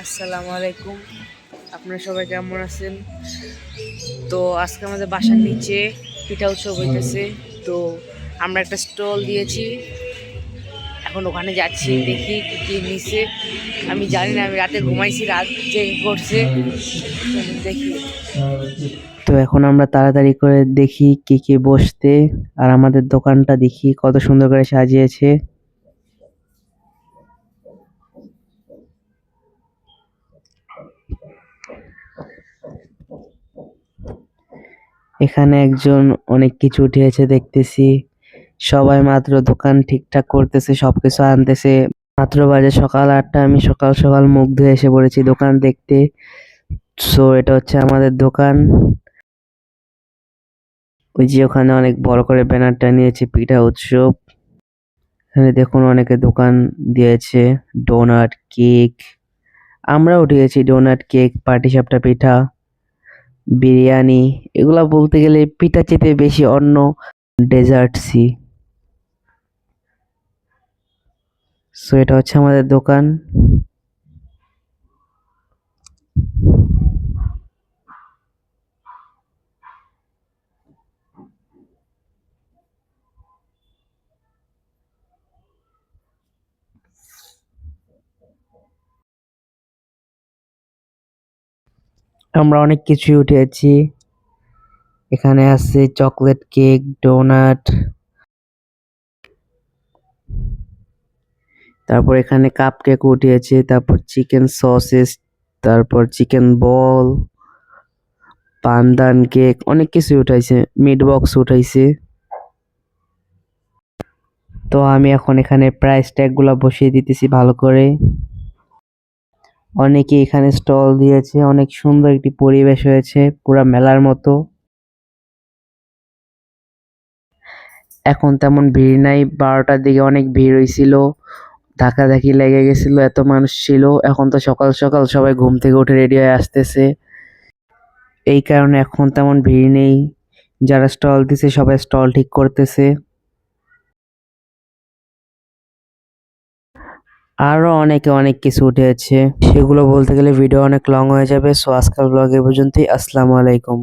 আসসালামু আলাইকুম। আপনারা সবাই কেমন আছেন? তো আজকে আমাদের বাসার নিচে পিঠা উৎসব হইতেছে। তো আমরা একটা স্টল দিয়েছি, এখন ওখানে যাচ্ছি, দেখি কি কি নিছে। আমি জানি না, আমি রাতে ঘুমাইছি, রাত জেগে করছে, দেখি। তো এখন আমরা তাড়াতাড়ি করে দেখি কি কি বসতে, আর আমাদের দোকানটা দেখি কত সুন্দর করে সাজিয়েছে। এখানে একজন অনেক কিছু উঠিয়েছে দেখতেছি। সবাই মাত্র দোকান ঠিকঠাক করতেছে, সবকিছু আনতেছে। মাত্র বাজে সকাল 8টা, আমি সকাল সকাল মুখ ধুয়ে এসে পড়েছি দোকান দেখতে। সো এটা হচ্ছে আমাদের দোকান। ওই যে ওখানে অনেক বড় করে ব্যানারটা নিয়েছে পিঠা উৎসব। এখানে দেখুন অনেকে দোকান দিয়েছে, ডোনাট, কেক। আমরা উঠিয়েছি ডোনাট, কেক, পাটিসাপটা পিঠা, বিরিয়ানি। এগুলা বলতে গেলে পিঠা চেতে বেশি অন্য ডেজার্টসই। সো এটা হচ্ছে আমাদের দোকান। আমরা অনেক কিছুই উঠিয়েছি। এখানে আছে চকলেট কেক, ডোনাট, তারপর এখানে কাপ কেক উঠিয়েছে, তারপর চিকেন সসেস, তারপর চিকেন বল, পান্দান কেক, অনেক কিছু উঠাইছে, মিট বক্স উঠাইছে। তো আমি এখন এখানে প্রাইস ট্যাগ গুলা বসিয়ে দিতেছি ভালো করে। অনেকে এখানে স্টল দিয়েছে, অনেক সুন্দর একটি পরিবেশ হয়েছে, পুরা মেলার মতো। এখন তেমন ভিড় নাই, 12টার দিকে অনেক ভিড় হয়েছিল, ধাক্কাধাক্কি লেগে গেছিল, এত মানুষ ছিল। এখন তো সকাল সকাল সবাই ঘুম থেকে উঠে রেডি হয়ে আসতেছে, এই কারণে এখন তেমন ভিড় নেই। যারা স্টল দিছে সবাই স্টল ঠিক করতেছে। আরো অনেকে অনেক কিছু উঠেছে, সেগুলো বলতে গেলে ভিডিও অনেক লং হয়ে যাবে। সো আজকাল ব্লগ এ পর্যন্তই। আসসালামু আলাইকুম।